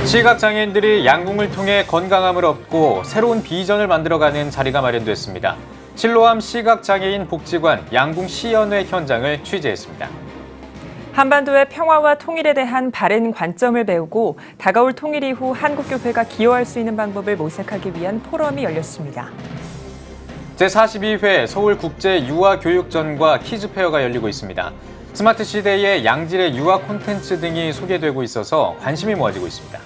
시각장애인들이 양궁을 통해 건강함을 얻고 새로운 비전을 만들어가는 자리가 마련됐습니다. 실로암 시각장애인 복지관 양궁 시연회 현장을 취재했습니다. 한반도의 평화와 통일에 대한 바른 관점을 배우고 다가올 통일 이후 한국교회가 기여할 수 있는 방법을 모색하기 위한 포럼이 열렸습니다. 제42회 서울국제유아교육전과 키즈페어가 열리고 있습니다. 스마트 시대의 양질의 유아 콘텐츠 등이 소개되고 있어서 관심이 모아지고 있습니다.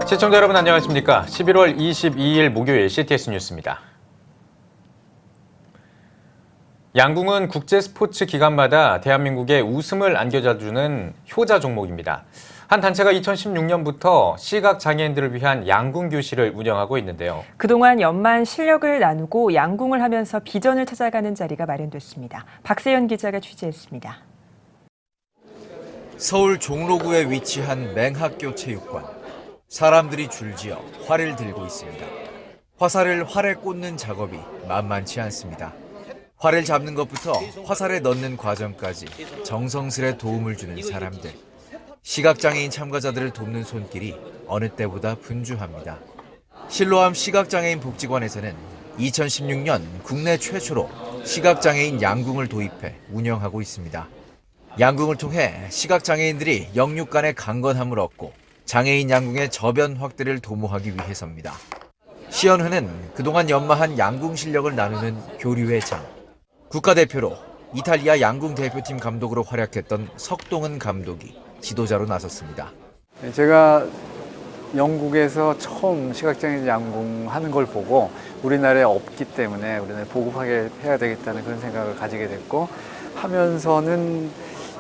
시청자 여러분 안녕하십니까? 11월 22일 목요일 CTS 뉴스입니다. 양궁은 국제 스포츠 기간마다 대한민국에 웃음을 안겨다주는 효자 종목입니다. 한 단체가 2016년부터 시각장애인들을 위한 양궁 교실을 운영하고 있는데요. 그동안 연말 실력을 나누고 양궁을 하면서 비전을 찾아가는 자리가 마련됐습니다. 박세연 기자가 취재했습니다. 서울 종로구에 위치한 맹학교 체육관. 사람들이 줄지어 활을 들고 있습니다. 화살을 활에 꽂는 작업이 만만치 않습니다. 활을 잡는 것부터 화살에 넣는 과정까지 정성스레 도움을 주는 사람들. 시각장애인 참가자들을 돕는 손길이 어느 때보다 분주합니다. 실로암 시각장애인 복지관에서는 2016년 국내 최초로 시각장애인 양궁을 도입해 운영하고 있습니다. 양궁을 통해 시각장애인들이 영육 간의 강건함을 얻고 장애인 양궁의 저변 확대를 도모하기 위해서입니다. 시연회는 그동안 연마한 양궁 실력을 나누는 교류의 장. 국가대표로 이탈리아 양궁 대표팀 감독으로 활약했던 석동은 감독이 지도자로 나섰습니다. 제가 영국에서 처음 시각장애인 양궁 하는 걸 보고 우리나라에 없기 때문에 우리나라에 보급하게 해야 되겠다는 그런 생각을 가지게 됐고, 하면서는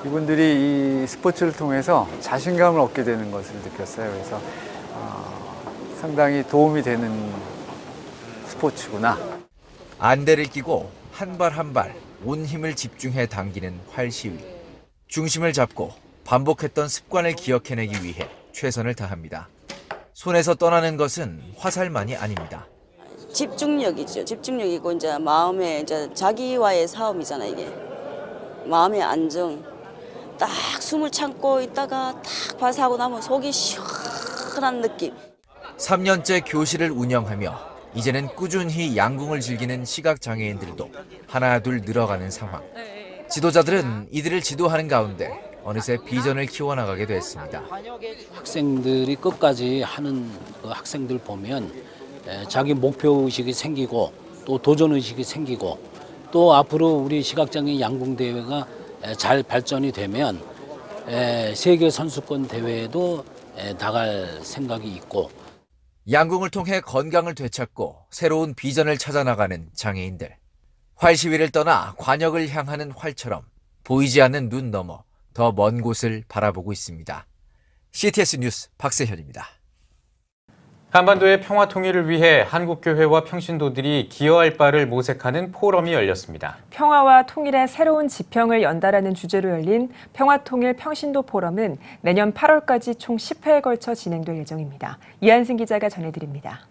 이분들이 이 스포츠를 통해서 자신감을 얻게 되는 것을 느꼈어요. 그래서 상당히 도움이 되는 스포츠구나. 안대를 끼고 한 발 한 발 온 힘을 집중해 당기는 활시위. 중심을 잡고 반복했던 습관을 기억해내기 위해 최선을 다합니다. 손에서 떠나는 것은 화살만이 아닙니다. 집중력이죠. 집중력이고 이제 마음의 이제 자기와의 싸움이잖아 이게. 마음의 안정. 딱 숨을 참고 있다가 딱 발사하고 나면 속이 시원한 느낌. 3년째 교실을 운영하며 이제는 꾸준히 양궁을 즐기는 시각장애인들도 하나 둘 늘어가는 상황. 지도자들은 이들을 지도하는 가운데 어느새 비전을 키워나가게 됐습니다. 학생들이 끝까지 하는 그 학생들 보면 자기 목표의식이 생기고 또 도전의식이 생기고 또 앞으로 우리 시각장애인 양궁대회가 잘 발전이 되면 세계 선수권 대회에도 나갈 생각이 있고, 양궁을 통해 건강을 되찾고 새로운 비전을 찾아 나가는 장애인들. 활시위를 떠나 관역을 향하는 활처럼 보이지 않는 눈 너머 더 먼 곳을 바라보고 있습니다. CTS 뉴스 박세현입니다. 한반도의 평화 통일을 위해 한국교회와 평신도들이 기여할 바를 모색하는 포럼이 열렸습니다. 평화와 통일의 새로운 지평을 연다라는 주제로 열린 평화통일 평신도 포럼은 내년 8월까지 총 10회에 걸쳐 진행될 예정입니다. 이한승 기자가 전해드립니다.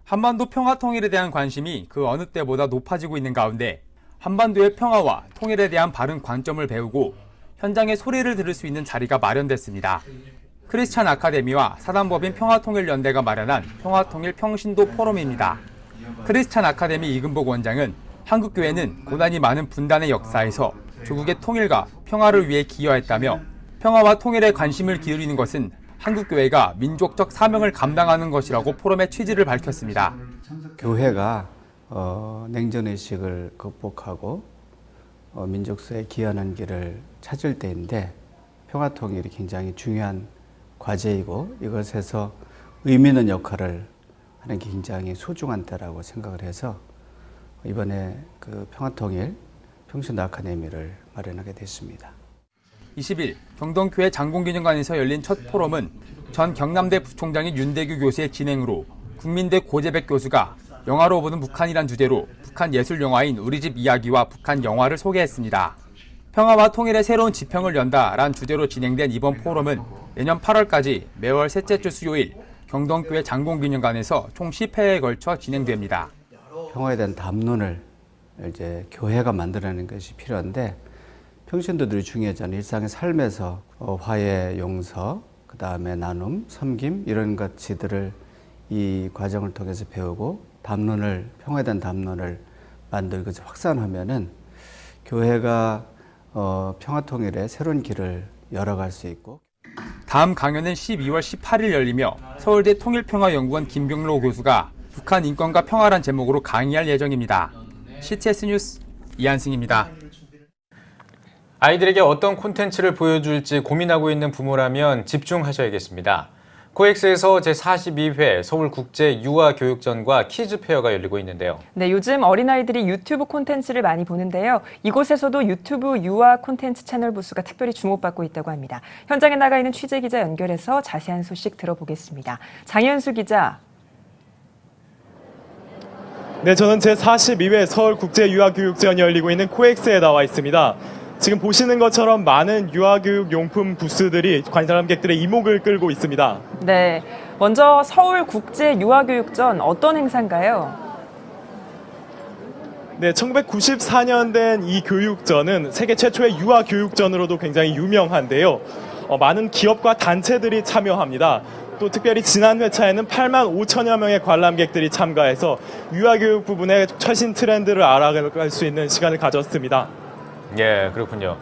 한반도 평화 통일에 대한 관심이 그 어느 때보다 높아지고 있는 가운데 한반도의 평화와 통일에 대한 바른 관점을 배우고 현장의 소리를 들을 수 있는 자리가 마련됐습니다. 크리스찬 아카데미와 사단법인 평화통일연대가 마련한 평화통일 평신도 포럼입니다. 크리스찬 아카데미 이근복 원장은 한국교회는 고난이 많은 분단의 역사에서 조국의 통일과 평화를 위해 기여했다며 평화와 통일에 관심을 기울이는 것은 한국교회가 민족적 사명을 감당하는 것이라고 포럼의 취지를 밝혔습니다. 교회가 냉전의식을 극복하고 민족사에 기여하는 길을 찾을 때인데 평화통일이 굉장히 중요한 과제이고 이것에서 의미 있는 역할을 하는 게 굉장히 소중한 때라고 생각을 해서 이번에 그 평화통일 평신도 아카데미를 마련하게 됐습니다. 20일 경동교회 장공기념관에서 열린 첫 포럼은 전 경남대 부총장인 윤대규 교수의 진행으로 국민대 고재백 교수가 영화로 보는 북한이란 주제로 북한 예술 영화인 우리 집 이야기와 북한 영화를 소개했습니다. 평화와 통일의 새로운 지평을 연다라는 주제로 진행된 이번 포럼은 내년 8월까지 매월 셋째 주 수요일 경동교회 장공기념관에서 총 10회에 걸쳐 진행됩니다. 평화에 대한 담론을 이제 교회가 만들어내는 것이 필요한데 평신도들이 중요하잖아요. 일상의 삶에서 화해, 용서, 그 다음에 나눔, 섬김 이런 가치들을 이 과정을 통해서 배우고 담론을 평화에 대한 담론을 만들고 확산하면은 교회가 평화통일의 새로운 길을 열어갈 수 있고. 다음 강연은 12월 18일 열리며 서울대 통일평화연구원 김병로 교수가 북한 인권과 평화란 제목으로 강의할 예정입니다. CTS 뉴스 이한승입니다. 아이들에게 어떤 콘텐츠를 보여줄지 고민하고 있는 부모라면 집중하셔야겠습니다. 코엑스에서 제42회 서울국제유아교육전과 키즈페어가 열리고 있는데요. 네, 요즘 어린아이들이 유튜브 콘텐츠를 많이 보는데요. 이곳에서도 유튜브 유아 콘텐츠 채널 부수가 특별히 주목받고 있다고 합니다. 현장에 나가 있는 취재기자 연결해서 자세한 소식 들어보겠습니다. 장현수 기자. 네, 저는 제42회 서울국제유아교육전이 열리고 있는 코엑스에 나와 있습니다. 지금 보시는 것처럼 많은 유아교육 용품 부스들이 관람객들의 이목을 끌고 있습니다. 네, 먼저 서울국제유아교육전 어떤 행사인가요? 네, 1994년 된 이 교육전은 세계 최초의 유아교육전으로도 굉장히 유명한데요. 많은 기업과 단체들이 참여합니다. 또 특별히 지난 회차에는 8만 5천여 명의 관람객들이 참가해서 유아교육 부분의 최신 트렌드를 알아갈 수 있는 시간을 가졌습니다. 예, 그렇군요.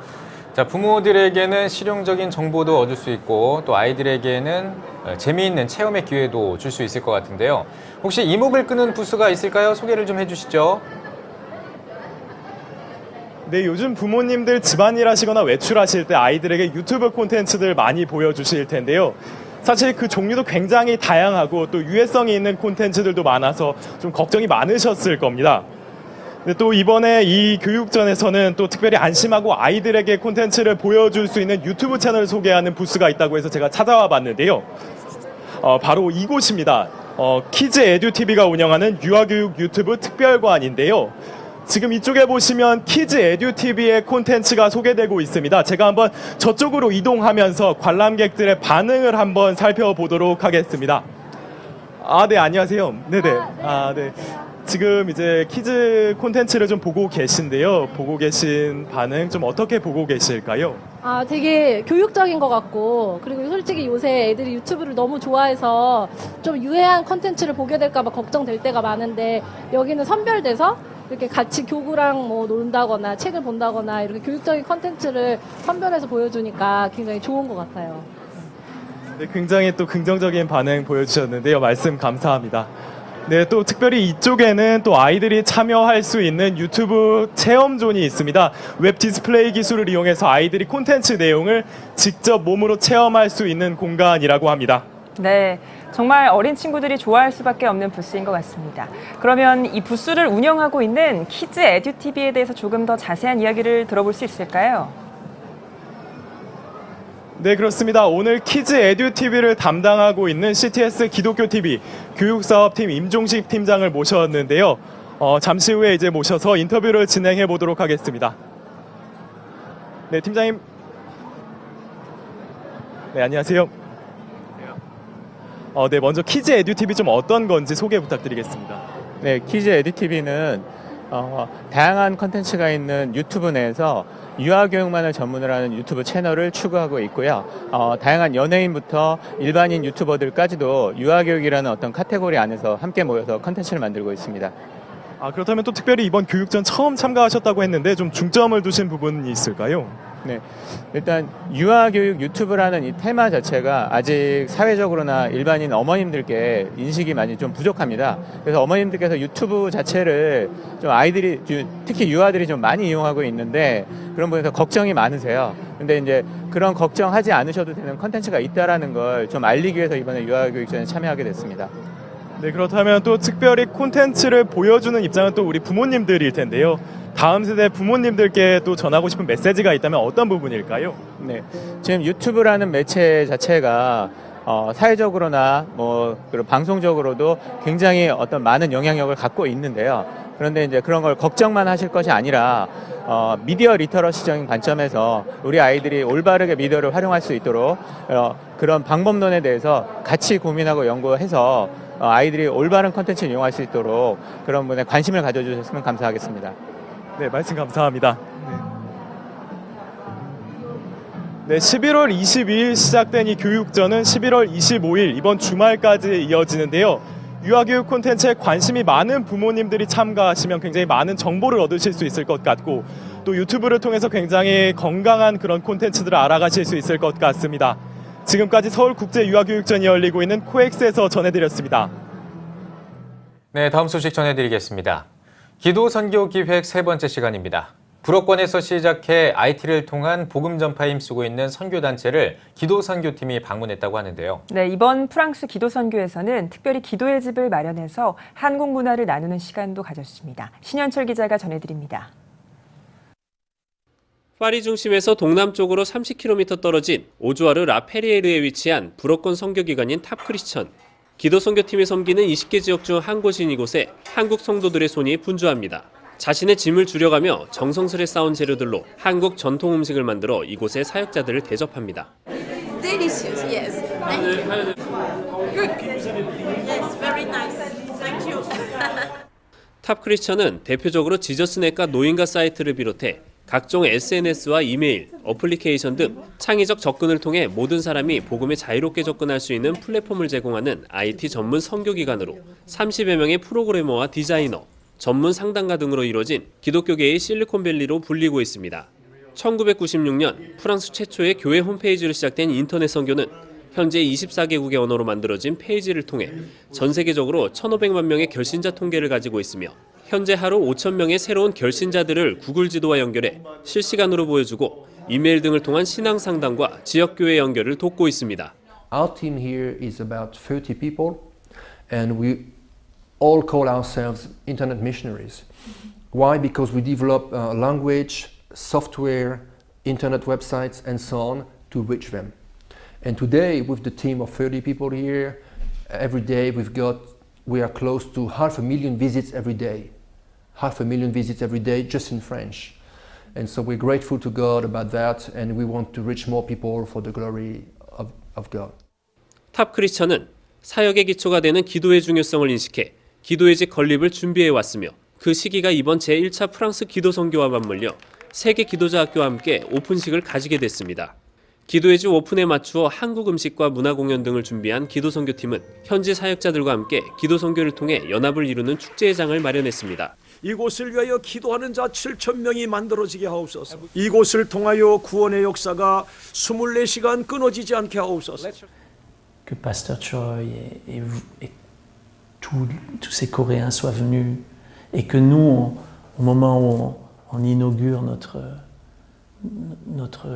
자, 부모들에게는 실용적인 정보도 얻을 수 있고 또 아이들에게는 재미있는 체험의 기회도 줄 수 있을 것 같은데요. 혹시 이목을 끄는 부스가 있을까요? 소개를 좀 해주시죠. 네, 요즘 부모님들 집안일 하시거나 외출하실 때 아이들에게 유튜브 콘텐츠들 많이 보여주실 텐데요. 사실 그 종류도 굉장히 다양하고 또 유해성이 있는 콘텐츠들도 많아서 좀 걱정이 많으셨을 겁니다. 근데 또 이번에 이 교육전에서는 또 특별히 안심하고 아이들에게 콘텐츠를 보여줄 수 있는 유튜브 채널을 소개하는 부스가 있다고 해서 제가 찾아와 봤는데요. 바로 이곳입니다. 키즈 에듀 TV가 운영하는 유아교육 유튜브 특별관인데요. 지금 이쪽에 보시면 키즈 에듀 TV의 콘텐츠가 소개되고 있습니다. 제가 한번 저쪽으로 이동하면서 관람객들의 반응을 한번 살펴보도록 하겠습니다. 네, 안녕하세요. 네네. 네. 지금 이제 키즈 콘텐츠를 좀 보고 계신데요. 보고 계신 반응 좀 어떻게 보고 계실까요? 되게 교육적인 것 같고, 그리고 솔직히 요새 애들이 유튜브를 너무 좋아해서 좀 유해한 콘텐츠를 보게 될까봐 걱정될 때가 많은데, 여기는 선별돼서 이렇게 같이 교구랑 뭐 논다거나 책을 본다거나 이렇게 교육적인 콘텐츠를 선별해서 보여주니까 굉장히 좋은 것 같아요. 네, 굉장히 또 긍정적인 반응 보여주셨는데요. 말씀 감사합니다. 네, 또 특별히 이쪽에는 또 아이들이 참여할 수 있는 유튜브 체험존이 있습니다. 웹 디스플레이 기술을 이용해서 아이들이 콘텐츠 내용을 직접 몸으로 체험할 수 있는 공간이라고 합니다. 네, 정말 어린 친구들이 좋아할 수밖에 없는 부스인 것 같습니다. 그러면 이 부스를 운영하고 있는 키즈 에듀 TV에 대해서 조금 더 자세한 이야기를 들어볼 수 있을까요? 네, 그렇습니다. 오늘 키즈 에듀 TV를 담당하고 있는 CTS 기독교 TV 교육사업팀 임종식 팀장을 모셨는데요. 잠시 후에 이제 모셔서 인터뷰를 진행해 보도록 하겠습니다. 네, 팀장님. 네, 안녕하세요. 네, 먼저 키즈 에듀 TV 좀 어떤 건지 소개 부탁드리겠습니다. 네, 키즈 에듀 TV는 다양한 컨텐츠가 있는 유튜브 내에서 유아교육만을 전문으로 하는 유튜브 채널을 추구하고 있고요. 다양한 연예인부터 일반인 유튜버들까지도 유아교육이라는 어떤 카테고리 안에서 함께 모여서 컨텐츠를 만들고 있습니다. 그렇다면 또 특별히 이번 교육전 처음 참가하셨다고 했는데 좀 중점을 두신 부분이 있을까요? 네, 일단 유아교육 유튜브라는 이 테마 자체가 아직 사회적으로나 일반인 어머님들께 인식이 많이 좀 부족합니다. 그래서 어머님들께서 유튜브 자체를 좀 아이들이, 특히 유아들이 좀 많이 이용하고 있는데 그런 부분에서 걱정이 많으세요. 근데 이제 그런 걱정하지 않으셔도 되는 컨텐츠가 있다라는 걸 좀 알리기 위해서 이번에 유아교육전에 참여하게 됐습니다. 네, 그렇다면 또 특별히 콘텐츠를 보여주는 입장은 또 우리 부모님들일 텐데요. 다음 세대 부모님들께 또 전하고 싶은 메시지가 있다면 어떤 부분일까요? 네, 지금 유튜브라는 매체 자체가 사회적으로나 그리고 방송적으로도 굉장히 어떤 많은 영향력을 갖고 있는데요. 그런데 이제 그런 걸 걱정만 하실 것이 아니라 미디어 리터러시적인 관점에서 우리 아이들이 올바르게 미디어를 활용할 수 있도록 그런 방법론에 대해서 같이 고민하고 연구해서 아이들이 올바른 콘텐츠를 이용할 수 있도록 그런 분에 관심을 가져주셨으면 감사하겠습니다. 네, 말씀 감사합니다. 네, 11월 22일 시작된 이 교육전은 11월 25일 이번 주말까지 이어지는데요. 유아교육 콘텐츠에 관심이 많은 부모님들이 참가하시면 굉장히 많은 정보를 얻으실 수 있을 것 같고 또 유튜브를 통해서 굉장히 건강한 그런 콘텐츠들을 알아가실 수 있을 것 같습니다. 지금까지 서울국제유아교육전이 열리고 있는 코엑스에서 전해드렸습니다. 네, 다음 소식 전해드리겠습니다. 기도선교기획 세 번째 시간입니다. 불어권에서 시작해 IT를 통한 복음 전파에 힘쓰고 있는 선교단체를 기도선교팀이 방문했다고 하는데요. 네, 이번 프랑스 기도선교에서는 특별히 기도의 집을 마련해서 한국 문화를 나누는 시간도 가졌습니다. 신현철 기자가 전해드립니다. 파리 중심에서 동남쪽으로 30km 떨어진 오주아르 라페리에르에 위치한 불어권 선교기관인 탑크리스천. 기도선교팀이 섬기는 20개 지역 중 한 곳인 이곳에 한국 성도들의 손이 분주합니다. 자신의 짐을 줄여가며 정성스레 쌓은 재료들로 한국 전통 음식을 만들어 이곳의 사역자들을 대접합니다. Delicious, yes. Thank you. Good. Yes, very nice. Thank you. 탑크리스천은 대표적으로 지저스넷과 노인가 사이트를 비롯해 각종 SNS와 이메일, 어플리케이션 등 창의적 접근을 통해 모든 사람이 복음에 자유롭게 접근할 수 있는 플랫폼을 제공하는 IT 전문 선교기관으로 30여 명의 프로그래머와 디자이너, 전문 상담가 등으로 이루어진 기독교계의 실리콘밸리로 불리고 있습니다. 1996년 프랑스 최초의 교회 홈페이지로 시작된 인터넷 선교는 현재 24개국의 언어로 만들어진 페이지를 통해 전 세계적으로 1,500만 명의 결신자 통계를 가지고 있으며 현재 하루 5,000명의 새로운 결신자들을 구글 지도와 연결해 실시간으로 보여주고 이메일 등을 통한 신앙 상담과 지역교회 연결을 돕고 있습니다. Our team here is about 30 people and we all call ourselves internet missionaries. Why? Because we develop language, software, internet websites and so on to reach them. And today with the team of 30 people here, every day we are close to 500,000 visits every day. 500,000 visits every day just in French. And so we're grateful to God about that and we want to reach more people for the glory of God. 탑 크리스천은 사역의 기초가 되는 기도의 중요성을 인식해 기도의 집 건립을 준비해 왔으며 그 시기가 이번 제1차 프랑스 기도 선교와 맞물려 세계 기도자 학교와 함께 오픈식을 가지게 됐습니다. 기도의 집 오픈에 맞추어 한국 음식과 문화 공연 등을 준비한 기도 선교팀은 현지 사역자들과 함께 기도 선교를 통해 연합을 이루는 축제회장을 마련했습니다. 이곳을 위하여 기도하는 자 7,000명이 만들어지게 하옵소서. 이곳을 통하여 구원의 역사가 24시간 끊어지지 않게 하옵소서. Que Pasteur Choi et tous ces Coréens soient venus et que nous, au moment où on inaugure notre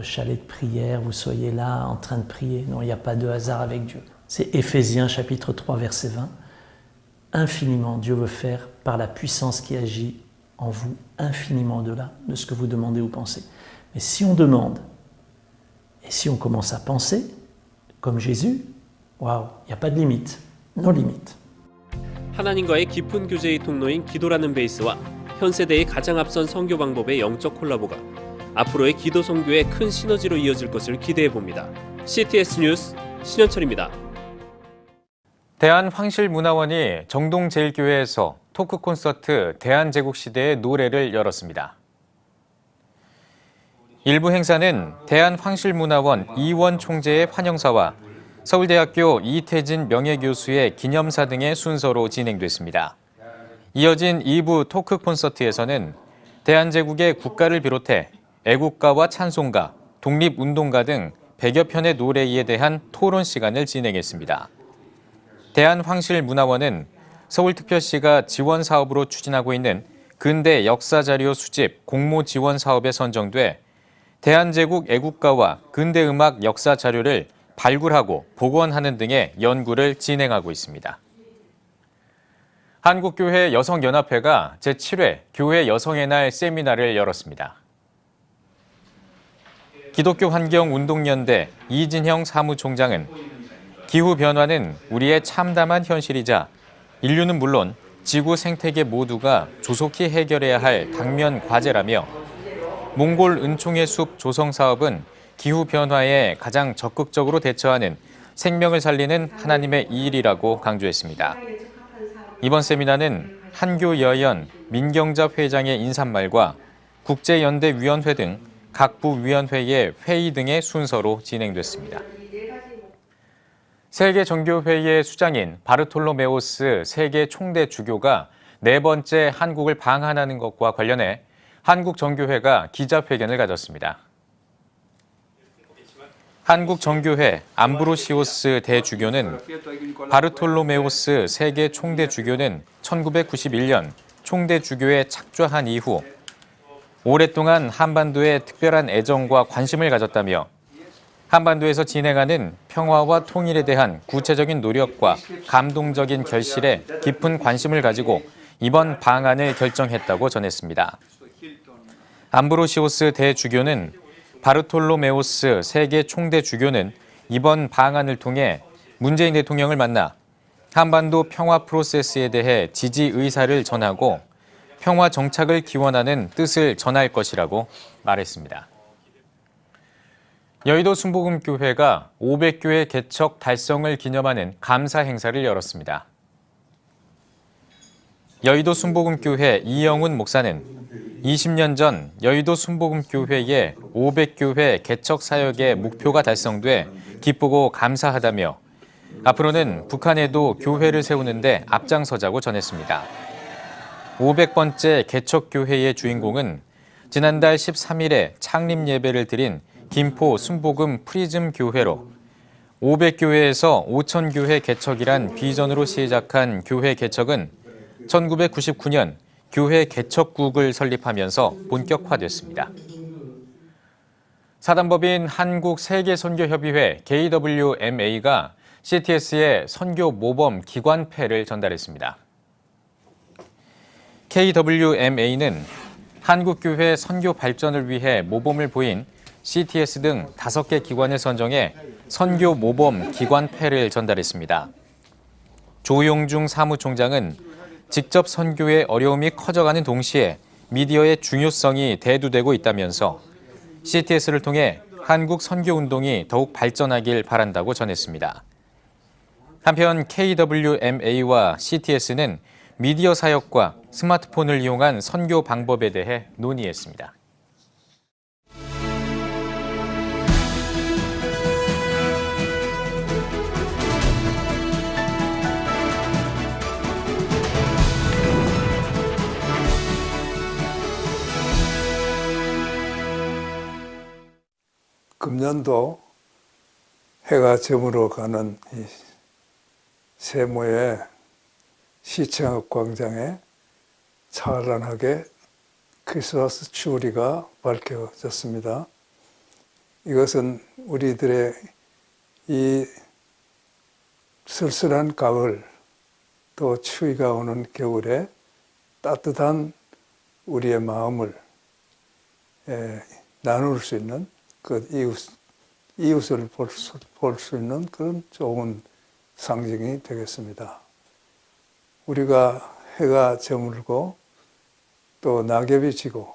chalet de prière, vous soyez là en train de prier. Non, il n'y a pas de hasard avec Dieu. C'est Éphésiens chapitre 3 verset 20. Infiniment, Dieu veut faire par la puissance qui agit en vous, infiniment au-delà de ce que vous demandez ou pensez. Mais si on demande et si on commence à penser comme Jésus, waouh, il n'y a pas de limite, no limite. 하나님과의 깊은 교제의 통로인 기도라는 베이스와 현 세대의 가장 앞선 선교 방법의 영적 콜라보가 앞으로의 기도 선교의 큰 시너지로 이어질 것을 기대해 봅니다. CTS 뉴스 신현철입니다. 대한황실문화원이 정동제일교회에서 토크 콘서트 대한제국시대의 노래를 열었습니다. 일부 행사는 대한황실문화원 이원 총재의 환영사와 서울대학교 이태진 명예교수의 기념사 등의 순서로 진행됐습니다. 이어진 2부 토크 콘서트에서는 대한제국의 국가를 비롯해 애국가와 찬송가, 독립운동가 등 100여 편의 노래에 대한 토론 시간을 진행했습니다. 대한황실문화원은 서울특별시가 지원 사업으로 추진하고 있는 근대 역사자료 수집 공모 지원 사업에 선정돼 대한제국 애국가와 근대음악 역사 자료를 발굴하고 복원하는 등의 연구를 진행하고 있습니다. 한국교회 여성연합회가 제7회 교회 여성의 날 세미나를 열었습니다. 기독교환경운동연대 이진형 사무총장은 기후변화는 우리의 참담한 현실이자 인류는 물론 지구 생태계 모두가 조속히 해결해야 할 당면 과제라며 몽골 은총의 숲 조성 사업은 기후변화에 가장 적극적으로 대처하는 생명을 살리는 하나님의 일이라고 강조했습니다. 이번 세미나는 한교여연 민경잡 회장의 인사말과 국제연대위원회 등 각 부위원회의 회의 등의 순서로 진행됐습니다. 세계정교회의 수장인 바르톨로메오스 세계 총대 주교가 네 번째 한국을 방한하는 것과 관련해 한국정교회가 기자회견을 가졌습니다. 한국정교회 암브로시오스 대주교는 바르톨로메오스 세계 총대 주교는 1991년 총대 주교에 착좌한 이후 오랫동안 한반도에 특별한 애정과 관심을 가졌다며 한반도에서 진행하는 평화와 통일에 대한 구체적인 노력과 감동적인 결실에 깊은 관심을 가지고 이번 방한을 결정했다고 전했습니다. 암브로시오스 대주교는 바르톨로메오스 세계 총대 주교는 이번 방한을 통해 문재인 대통령을 만나 한반도 평화 프로세스에 대해 지지 의사를 전하고 평화 정착을 기원하는 뜻을 전할 것이라고 말했습니다. 여의도 순복음교회가 500교회 개척 달성을 기념하는 감사 행사를 열었습니다. 여의도 순복음교회 이영훈 목사는 20년 전 여의도 순복음교회의 500교회 개척 사역의 목표가 달성돼 기쁘고 감사하다며 앞으로는 북한에도 교회를 세우는데 앞장서자고 전했습니다. 500번째 개척교회의 주인공은 지난달 13일에 창립 예배를 드린 김포 순복음 프리즘 교회로 500교회에서 5000교회 개척이란 비전으로 시작한 교회 개척은 1999년 교회 개척국을 설립하면서 본격화됐습니다. 사단법인 한국세계선교협의회 KWMA가 CTS에 선교 모범 기관패를 전달했습니다. KWMA는 한국교회 선교 발전을 위해 모범을 보인 CTS 등 5개 기관을 선정해 선교 모범 기관패를 전달했습니다. 조용중 사무총장은 직접 선교의 어려움이 커져가는 동시에 미디어의 중요성이 대두되고 있다면서 CTS를 통해 한국 선교운동이 더욱 발전하길 바란다고 전했습니다. 한편 KWMA와 CTS는 미디어 사역과 스마트폰을 이용한 선교 방법에 대해 논의했습니다. 금년도 해가 저물어 가는 이 세모에 시청읍 광장에 찬란하게 크리스마스 추리가 밝혀졌습니다. 이것은 우리들의 이 쓸쓸한 가을, 또 추위가 오는 겨울에 따뜻한 우리의 마음을 나눌 수 있는 그 이웃을 볼 수 있는 그런 좋은 상징이 되겠습니다. 우리가 해가 저물고 또 낙엽이 지고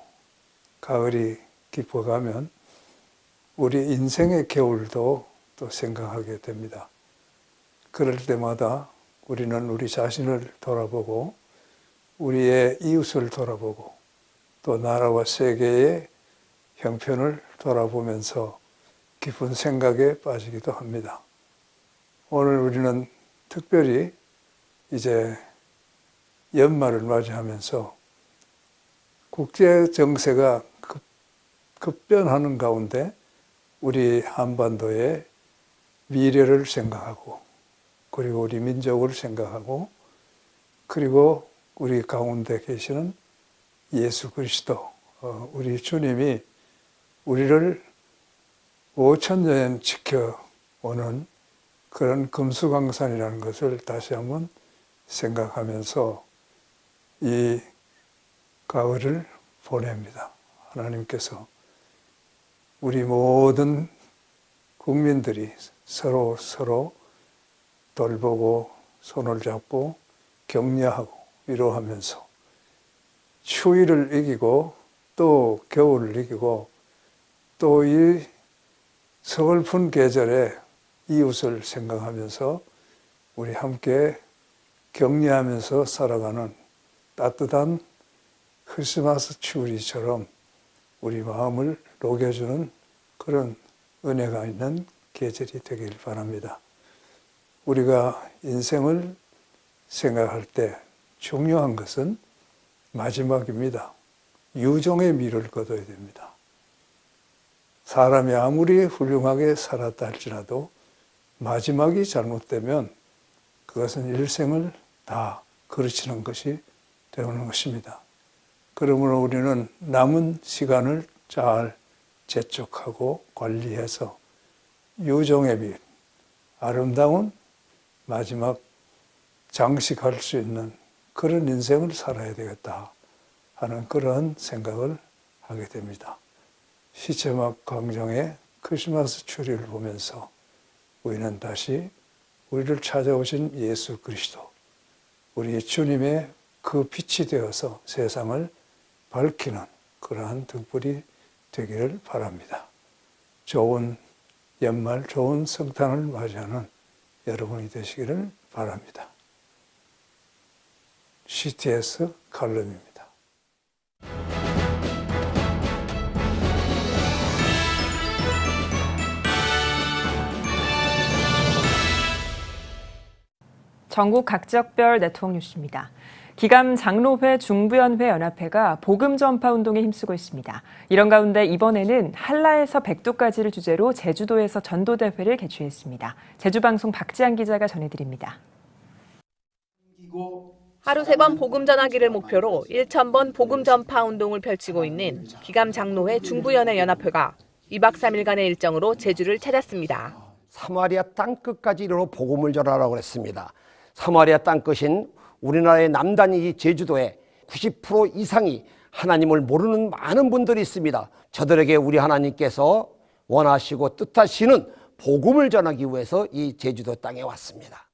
가을이 깊어가면 우리 인생의 겨울도 또 생각하게 됩니다. 그럴 때마다 우리는 우리 자신을 돌아보고 우리의 이웃을 돌아보고 또 나라와 세계의 형편을 돌아보면서 깊은 생각에 빠지기도 합니다. 오늘 우리는 특별히 이제 연말을 맞이하면서 국제 정세가 급변하는 가운데 우리 한반도의 미래를 생각하고 그리고 우리 민족을 생각하고 그리고 우리 가운데 계시는 예수 그리스도 우리 주님이 우리를 5000년 지켜오는 그런 금수강산이라는 것을 다시 한번 생각하면서 이 가을을 보냅니다. 하나님께서 우리 모든 국민들이 서로 돌보고 손을 잡고 격려하고 위로하면서 추위를 이기고 또 겨울을 이기고 또 이 서글픈 계절에 이웃을 생각하면서 우리 함께 격려하면서 살아가는 따뜻한 크리스마스 추리처럼 우리 마음을 녹여주는 그런 은혜가 있는 계절이 되길 바랍니다. 우리가 인생을 생각할 때 중요한 것은 마지막입니다. 유종의 미를 거둬야 됩니다. 사람이 아무리 훌륭하게 살았다 할지라도 마지막이 잘못되면 그것은 일생을 다 그르치는 것이 되는 것입니다. 그러므로 우리는 남은 시간을 잘 재촉하고 관리해서 유종의 미, 아름다운 마지막 장식할 수 있는 그런 인생을 살아야 되겠다 하는 그런 생각을 하게 됩니다. 시체막 광장의 크리스마스 추리를 보면서 우리는 다시 우리를 찾아오신 예수 그리스도, 우리 주님의 그 빛이 되어서 세상을 밝히는 그러한 등불이 되기를 바랍니다. 좋은 연말, 좋은 성탄을 맞이하는 여러분이 되시기를 바랍니다. CTS 칼럼입니다. 전국 각적별 네트워크 뉴스입니다. 기감 장로회 중부연회 연합회가 복음 전파 운동에 힘쓰고 있습니다. 이런 가운데 이번에는 한라에서 백두까지를 주제로 제주도에서 전도대회를 개최했습니다. 제주방송 박지한 기자가 전해드립니다. 하루 3번 복음 전하기를 목표로 1,000번 복음 전파 운동을 펼치고 있는 기감 장로회 중부연회 연합회가 2박 3일간의 일정으로 제주를 찾았습니다. 사마리아 땅끝까지 이르러 복음을 전하라고 했습니다. 사마리아 땅끝인 우리나라의 남단이 제주도에 90% 이상이 하나님을 모르는 많은 분들이 있습니다. 저들에게 우리 하나님께서 원하시고 뜻하시는 복음을 전하기 위해서 이 제주도 땅에 왔습니다.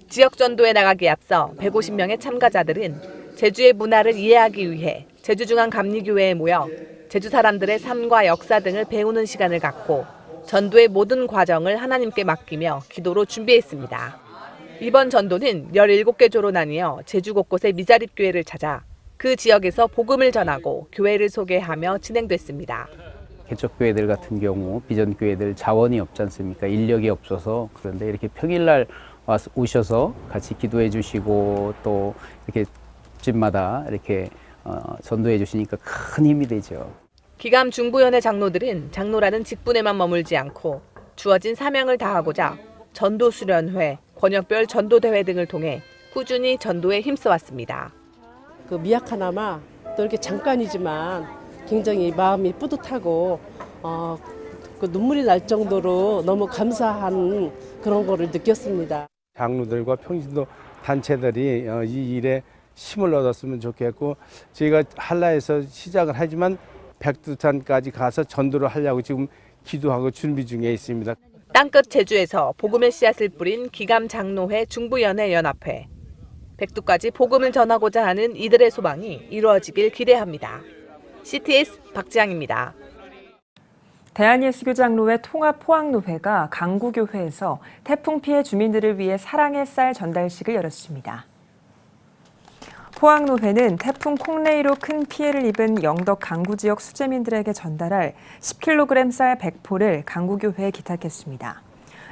지역 전도에 나가기에 앞서 150명의 참가자들은 제주의 문화를 이해하기 위해 제주중앙감리교회에 모여 제주 사람들의 삶과 역사 등을 배우는 시간을 갖고 전도의 모든 과정을 하나님께 맡기며 기도로 준비했습니다. 이번 전도는 17개 조로 나뉘어 제주 곳곳의 미자립 교회를 찾아 그 지역에서 복음을 전하고 교회를 소개하며 진행됐습니다. 개척교회들 같은 경우 비전교회들 자원이 없지 않습니까? 인력이 없어서. 그런데 이렇게 평일날 오셔서 같이 기도해 주시고 또 이렇게 집마다 이렇게 전도해 주시니까 큰 힘이 되죠. 기감 중부연회 장로들은 장로라는 직분에만 머물지 않고 주어진 사명을 다하고자 전도수련회, 권역별 전도대회 등을 통해 꾸준히 전도에 힘써왔습니다. 그 미약하나마 또 이렇게 잠깐이지만 굉장히 마음이 뿌듯하고 그 눈물이 날 정도로 너무 감사한 그런 거를 느꼈습니다. 장로들과 평신도 단체들이 이 일에 힘을 얻었으면 좋겠고 저희가 한라에서 시작을 하지만 백두산까지 가서 전도를 하려고 지금 기도하고 준비 중에 있습니다. 땅끝 제주에서 복음의 씨앗을 뿌린 기감 장로회 중부연회 연합회. 백두까지 복음을 전하고자 하는 이들의 소망이 이루어지길 기대합니다. CTS 박지향입니다. 대한예수교 장로회 통합포항노회가 강구교회에서 태풍 피해 주민들을 위해 사랑의 쌀 전달식을 열었습니다. 포항노회는 태풍 콩레이로 큰 피해를 입은 영덕 강구 지역 수재민들에게 전달할 10kg 쌀 100포를 강구교회에 기탁했습니다.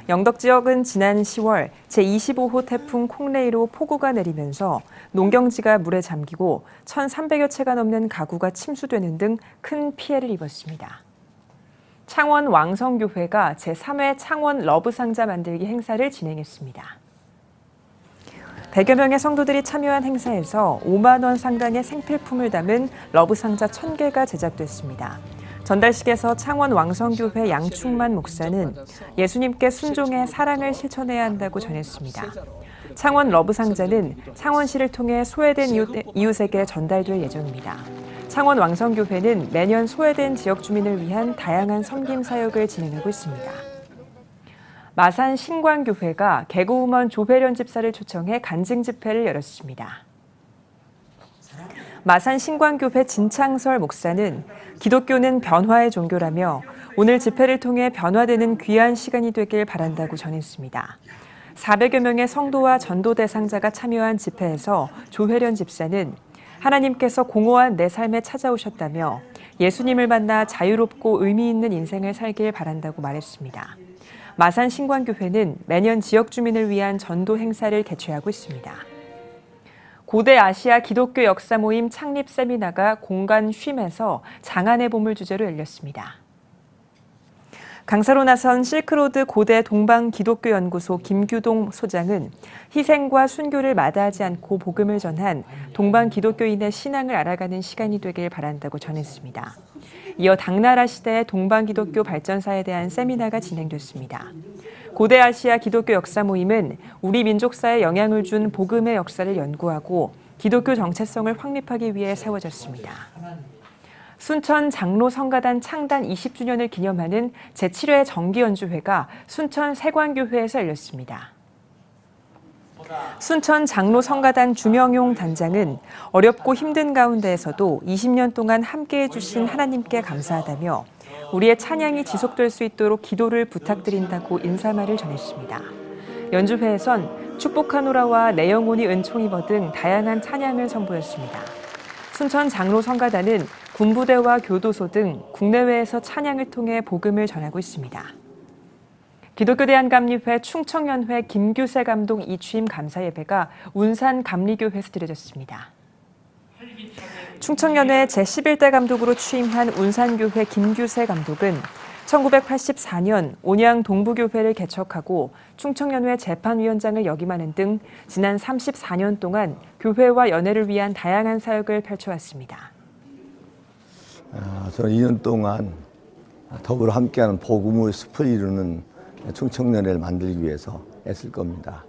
영덕 지역은 지난 10월 제25호 태풍 콩레이로 폭우가 내리면서 농경지가 물에 잠기고 1,300여 채가 넘는 가구가 침수되는 등 큰 피해를 입었습니다. 창원 왕성교회가 제3회 창원 러브상자 만들기 행사를 진행했습니다. 100여 명의 성도들이 참여한 행사에서 5만 원 상당의 생필품을 담은 러브상자 1,000개가 제작됐습니다. 전달식에서 창원 왕성교회 양충만 목사는 예수님께 순종해 사랑을 실천해야 한다고 전했습니다. 창원 러브상자는 창원시를 통해 소외된 이웃에게 전달될 예정입니다. 창원 왕성교회는 매년 소외된 지역 주민을 위한 다양한 섬김 사역을 진행하고 있습니다. 마산 신광교회가 개그우먼 조혜련 집사를 초청해 간증 집회를 열었습니다. 마산 신광교회 진창설 목사는 기독교는 변화의 종교라며 오늘 집회를 통해 변화되는 귀한 시간이 되길 바란다고 전했습니다. 400여 명의 성도와 전도 대상자가 참여한 집회에서 조혜련 집사는 하나님께서 공허한 내 삶에 찾아오셨다며 예수님을 만나 자유롭고 의미 있는 인생을 살길 바란다고 말했습니다. 마산 신광교회는 매년 지역 주민을 위한 전도 행사를 개최하고 있습니다. 고대 아시아 기독교 역사 모임 창립 세미나가 공간 쉼에서 장안의 봄을 주제로 열렸습니다. 강사로 나선 실크로드 고대 동방기독교연구소 김규동 소장은 희생과 순교를 마다하지 않고 복음을 전한 동방기독교인의 신앙을 알아가는 시간이 되길 바란다고 전했습니다. 이어 당나라 시대의 동방기독교 발전사에 대한 세미나가 진행됐습니다. 고대 아시아 기독교 역사 모임은 우리 민족사에 영향을 준 복음의 역사를 연구하고 기독교 정체성을 확립하기 위해 세워졌습니다. 순천 장로 성가단 창단 20주년을 기념하는 제7회 정기연주회가 순천 세관교회에서 열렸습니다. 순천 장로 성가단 주명용 단장은 어렵고 힘든 가운데에서도 20년 동안 함께해 주신 하나님께 감사하다며 우리의 찬양이 지속될 수 있도록 기도를 부탁드린다고 인사말을 전했습니다. 연주회에선 축복하노라와 내 영혼이 은총 입어 등 다양한 찬양을 선보였습니다. 순천 장로 성가단은 군부대와 교도소 등 국내외에서 찬양을 통해 복음을 전하고 있습니다. 기독교대한감리회 충청연회 김규세 감독 이취임 감사 예배가 운산 감리교회에서 드려졌습니다. 충청연회 제11대 감독으로 취임한 운산교회 김규세 감독은 1984년 온양 동부교회를 개척하고 충청연회 재판위원장을 역임하는 등 지난 34년 동안 교회와 연회를 위한 다양한 사역을 펼쳐왔습니다. 저는 2년 동안 더불어 함께하는 복음의 숲을 이루는 충청연회를 만들기 위해서 애쓸 겁니다.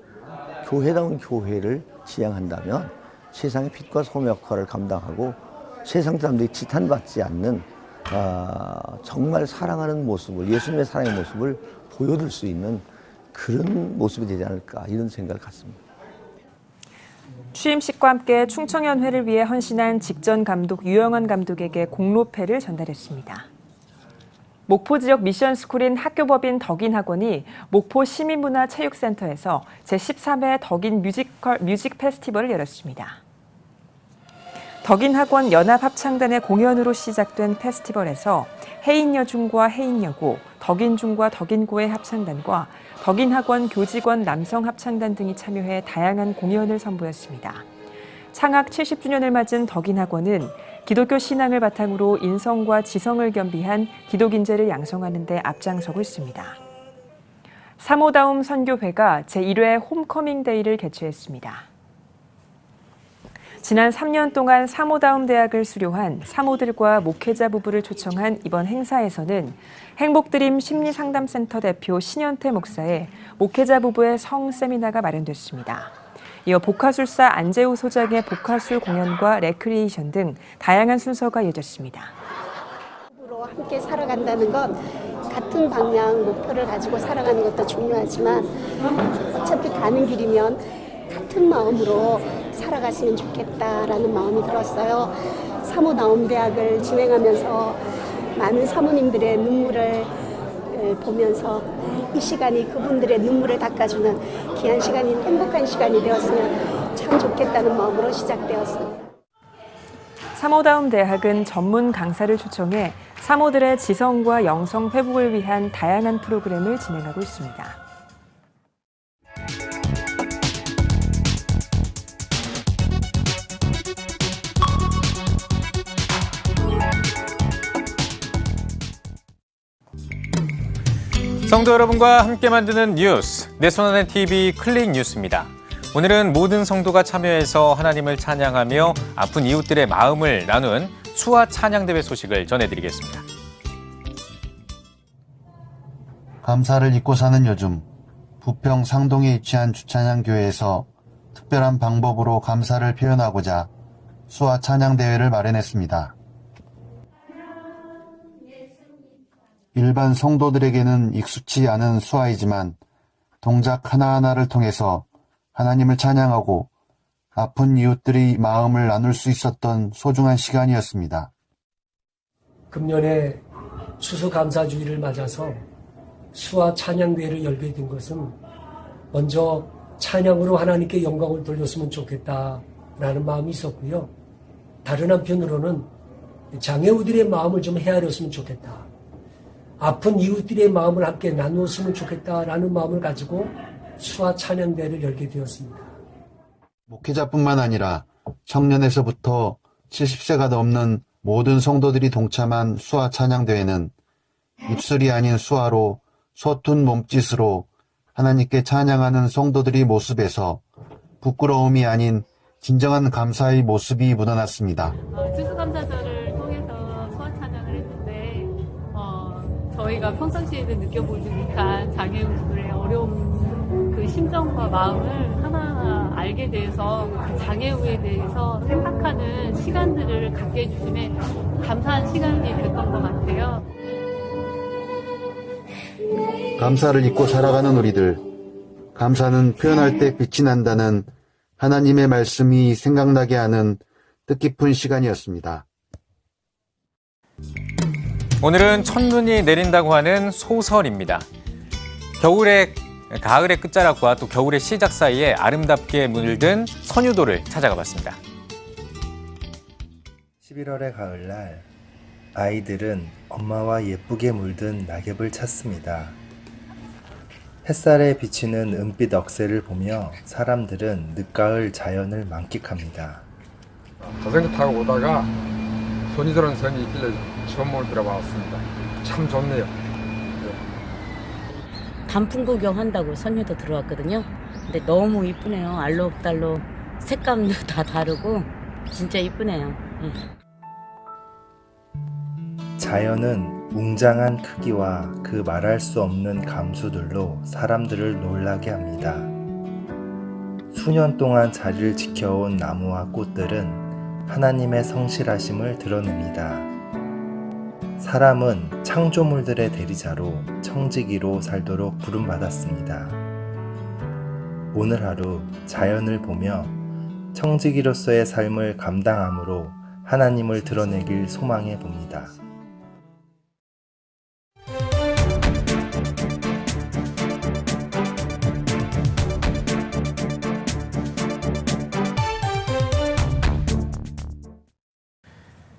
교회다운 교회를 지향한다면 세상의 빛과 소금 역할을 감당하고 세상 사람들이 지탄받지 않는 정말 사랑하는 모습을, 예수님의 사랑의 모습을 보여줄 수 있는 그런 모습이 되지 않을까 이런 생각을 갖습니다. 취임식과 함께 충청연회를 위해 헌신한 직전 감독 유영원 감독에게 공로패를 전달했습니다. 목포 지역 미션스쿨인 학교법인 덕인학원이 목포 시민문화체육센터에서 제13회 덕인 뮤직 페스티벌을 열었습니다. 덕인학원 연합합창단의 공연으로 시작된 페스티벌에서 해인여중과 해인여고, 덕인중과 덕인고의 합창단과 덕인학원 교직원 남성합창단 등이 참여해 다양한 공연을 선보였습니다. 창학 70주년을 맞은 덕인학원은 기독교 신앙을 바탕으로 인성과 지성을 겸비한 기독인재를 양성하는 데 앞장서고 있습니다. 사모다움 선교회가 제1회 홈커밍 데이를 개최했습니다. 지난 3년 동안 사모다움 대학을 수료한 사모들과 목회자 부부를 초청한 이번 행사에서는 행복드림 심리상담센터 대표 신현태 목사의 목회자 부부의 성 세미나가 마련됐습니다. 이어 복화술사 안재우 소장의 복화술 공연과 레크리에이션 등 다양한 순서가 이어졌습니다. 함께 살아간다는 건 같은 방향, 목표를 가지고 살아가는 것도 중요하지만 어차피 가는 길이면 같은 마음으로 살아갔으면 좋겠다라는 마음이 들었어요. 사모다움대학을 진행하면서 많은 사모님들의 눈물을 보면서 이 시간이 그분들의 눈물을 닦아주는 귀한 시간이, 행복한 시간이 되었으면 참 좋겠다는 마음으로 시작되었습니다. 사모다움 대학은 전문 강사를 초청해 사모들의 지성과 영성 회복을 위한 다양한 프로그램을 진행하고 있습니다. 성도 여러분과 함께 만드는 뉴스, 내 손안의 TV 클릭 뉴스입니다. 오늘은 모든 성도가 참여해서 하나님을 찬양하며 아픈 이웃들의 마음을 나눈 수화 찬양대회 소식을 전해드리겠습니다. 감사를 잊고 사는 요즘, 부평 상동에 위치한 주찬양교회에서 특별한 방법으로 감사를 표현하고자 수화 찬양대회를 마련했습니다. 일반 성도들에게는 익숙치 않은 수화이지만 동작 하나하나를 통해서 하나님을 찬양하고 아픈 이웃들의 마음을 나눌 수 있었던 소중한 시간이었습니다. 금년에 추수감사주의를 맞아서 수화 찬양대회를 열게 된 것은 먼저 찬양으로 하나님께 영광을 돌렸으면 좋겠다라는 마음이 있었고요. 다른 한편으로는 장애우들의 마음을 좀 헤아렸으면 좋겠다. 아픈 이웃들의 마음을 함께 나누었으면 좋겠다라는 마음을 가지고 수화 찬양대회를 열게 되었습니다. 목회자뿐만 아니라 청년에서부터 70세가 넘는 모든 성도들이 동참한 수화 찬양대회는 입술이 아닌 수화로 서툰 몸짓으로 하나님께 찬양하는 성도들의 모습에서 부끄러움이 아닌 진정한 감사의 모습이 묻어났습니다. 추수감사절을 통해서 수화 찬양을 했는데 저희가 평상시에도 느껴보지 못한 장애우들의 어려운 그 심정과 마음을 하나하나 알게 돼서 그 장애우에 대해서 생각하는 시간들을 갖게 해주심에 감사한 시간이 됐던 것 같아요. 감사를 잊고 살아가는 우리들, 감사는 표현할 때 빛이 난다는 하나님의 말씀이 생각나게 하는 뜻깊은 시간이었습니다. 오늘은 첫눈이 내린다고 하는 소설입니다. 가을의 끝자락과 또 겨울의 시작 사이에 아름답게 물든 선유도를 찾아가 봤습니다. 11월의 가을날, 아이들은 엄마와 예쁘게 물든 낙엽을 찾습니다. 햇살에 비치는 은빛 억새를 보며 사람들은 늦가을 자연을 만끽합니다. 자전거 타고 오다가 손이들은 선이 있길래 처음으로 들어봤습니다. 참 좋네요. 단풍 구경한다고 선유도 들어왔거든요. 근데 너무 이쁘네요. 알록달록 색감도 다 다르고 진짜 이쁘네요. 자연은 웅장한 크기와 그 말할 수 없는 감수들로 사람들을 놀라게 합니다. 수년 동안 자리를 지켜온 나무와 꽃들은 하나님의 성실하심을 드러냅니다. 사람은 창조물들의 대리자로 청지기로 살도록 부름받았습니다. 오늘 하루 자연을 보며 청지기로서의 삶을 감당함으로 하나님을 드러내길 소망해 봅니다.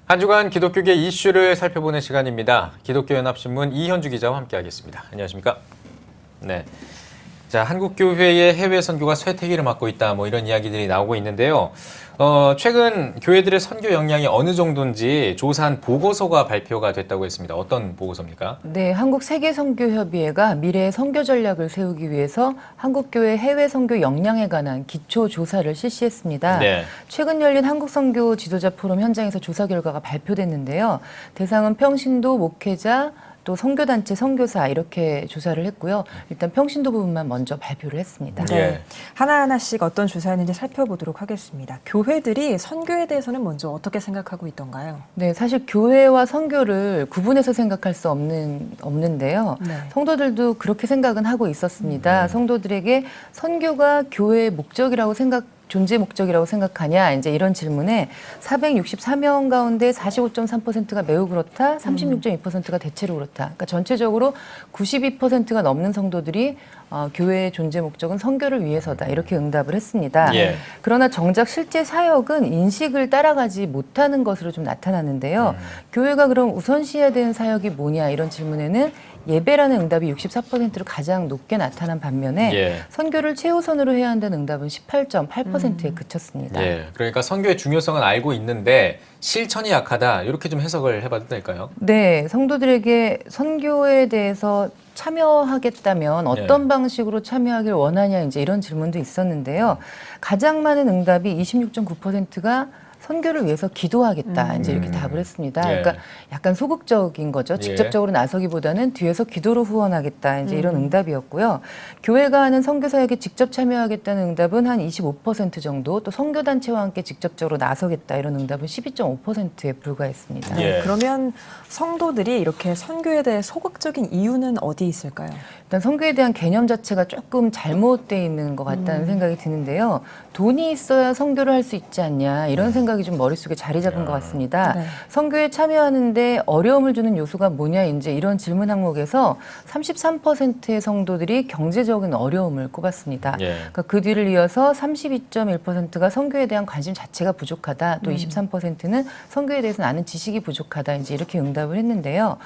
한 주간 기독교계 이슈를 살펴보는 시간입니다. 기독교연합신문 이현주 기자와 함께하겠습니다. 안녕하십니까? 네. 자, 한국교회의 해외 선교가 쇠퇴기를 맞고 있다, 이런 이야기들이 나오고 있는데요. 최근 교회들의 선교 역량이 어느 정도인지 조사한 보고서가 발표가 됐다고 했습니다. 어떤 보고서입니까? 네, 한국세계선교협의회가 미래의 선교 전략을 세우기 위해서 한국교회 해외 선교 역량에 관한 기초 조사를 실시했습니다. 네. 최근 열린 한국선교 지도자 포럼 현장에서 조사 결과가 발표됐는데요. 대상은 평신도, 목회자, 또 선교단체, 선교사 이렇게 조사를 했고요. 일단 평신도 부분만 먼저 발표를 했습니다. 네. 하나하나씩 어떤 조사였는지 살펴보도록 하겠습니다. 교회들이 선교에 대해서는 먼저 어떻게 생각하고 있던가요? 네, 사실 교회와 선교를 구분해서 생각할 수 없는데요. 네. 성도들도 그렇게 생각은 하고 있었습니다. 성도들에게 선교가 교회의 목적이라고 존재 목적이라고 생각하냐, 이제 이런 질문에 464명 가운데 45.3%가 매우 그렇다, 36.2%가 대체로 그렇다. 그러니까 전체적으로 92%가 넘는 성도들이 교회의 존재 목적은 선교를 위해서다, 이렇게 응답을 했습니다. 예. 그러나 정작 실제 사역은 인식을 따라가지 못하는 것으로 좀 나타났는데요. 교회가 그럼 우선시해야 되는 사역이 뭐냐, 이런 질문에는 예배라는 응답이 64%로 가장 높게 나타난 반면에 선교를 최우선으로 해야 한다는 응답은 18.8%에 그쳤습니다. 예, 그러니까 선교의 중요성은 알고 있는데 실천이 약하다, 이렇게 좀 해석을 해봐도 될까요? 네, 성도들에게 선교에 대해서 참여하겠다면 어떤 방식으로 참여하길 원하냐, 이제 이런 질문도 있었는데요. 가장 많은 응답이 26.9%가 선교를 위해서 기도하겠다. 이제 이렇게 답을 했습니다. 예. 그러니까 약간 소극적인 거죠. 직접적으로 나서기보다는 뒤에서 기도로 후원하겠다. 이제 이런 응답이었고요. 교회가 하는 선교 사역에 직접 참여하겠다는 응답은 한 25% 정도, 또 선교단체와 함께 직접적으로 나서겠다 이런 응답은 12.5%에 불과했습니다. 예. 그러면 성도들이 이렇게 선교에 대해 소극적인 이유는 어디 있을까요? 일단 선교에 대한 개념 자체가 조금 잘못되어 있는 것 같다는 생각이 드는데요. 돈이 있어야 선교를 할 수 있지 않냐 이런 생각이 좀 머릿속에 자리 잡은 것 같습니다. 네. 선교에 참여하는데 어려움을 주는 요소가 뭐냐 이제 이런 질문 항목에서 33%의 성도들이 경제적인 어려움을 꼽았습니다. 예. 그러니까 그 뒤를 이어서 32.1%가 선교에 대한 관심 자체가 부족하다. 또 23%는 선교에 대해서는 아는 지식이 부족하다. 이제 이렇게 응답을 했는데요.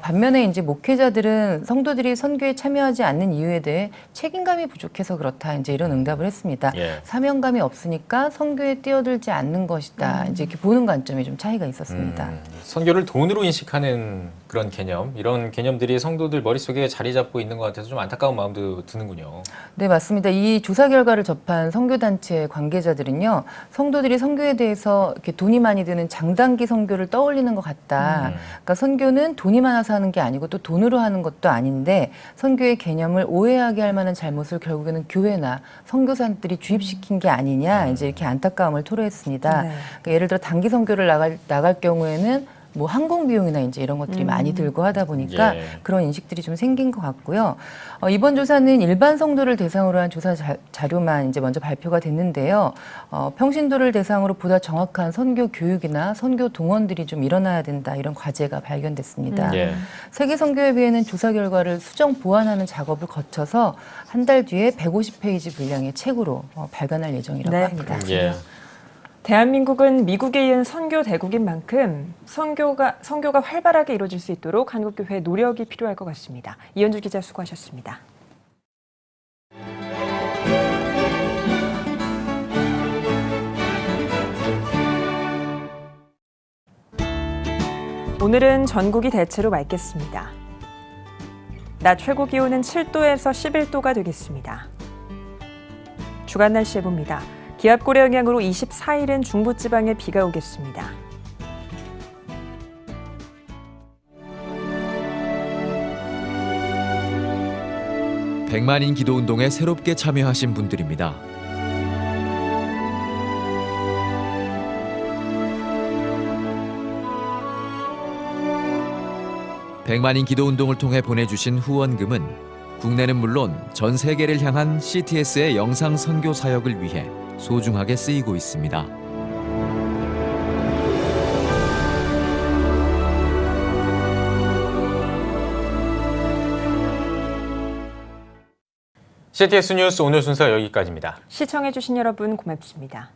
반면에 이제 목회자들은 성도들이 선교에 참여하지 않는 이유에 대해 책임감이 부족해서 그렇다. 이제 이런 응답을 했습니다. 예. 사명감이 없으니까 선교에 뛰어들지 않는 것이다. 이제 이렇게 보는 관점이 좀 차이가 있었습니다. 선교를 돈으로 인식하는 그런 개념, 이런 개념들이 성도들 머릿속에 자리 잡고 있는 것 같아서 좀 안타까운 마음도 드는군요. 네, 맞습니다. 이 조사 결과를 접한 선교단체 관계자들은요, 성도들이 선교에 대해서 이렇게 돈이 많이 드는 장단기 선교를 떠올리는 것 같다. 그러니까 선교는 돈이 많아서 하는 게 아니고 또 돈으로 하는 것도 아닌데 선교의 개념을 오해하게 할 만한 잘못을 결국에는 교회나 선교사들이 주입시킨 게 아니냐, 이제 이렇게 안타까움을 토로했습니다. 네. 그러니까 예를 들어 단기 선교를 나갈 경우에는 뭐 항공 비용이나 이제 이런 것들이 많이 들고 하다 보니까 그런 인식들이 좀 생긴 것 같고요. 이번 조사는 일반 성도를 대상으로 한 조사 자료만 이제 먼저 발표가 됐는데요. 평신도를 대상으로 보다 정확한 선교 교육이나 선교 동원들이 좀 일어나야 된다 이런 과제가 발견됐습니다. 세계 선교회비회는 조사 결과를 수정 보완하는 작업을 거쳐서 한 달 뒤에 150페이지 분량의 책으로 발간할 예정이라고 합니다. 대한민국은 미국에 이은 선교 대국인 만큼 선교가 활발하게 이루어질 수 있도록 한국교회의 노력이 필요할 것 같습니다. 이현주 기자 수고하셨습니다. 오늘은 전국이 대체로 맑겠습니다. 낮 최고 기온은 7도에서 11도가 되겠습니다. 주간 날씨 해봅니다. 기압골의 영향으로 24일은 중부지방에 비가 오겠습니다. 백만인 기도운동에 새롭게 참여하신 분들입니다. 백만인 기도운동을 통해 보내주신 후원금은 국내는 물론 전 세계를 향한 CTS의 영상 선교 사역을 위해 소중하게 쓰이고 있습니다. CTS 뉴스 오늘 순서 여기까지입니다. 시청해주신 여러분 고맙습니다.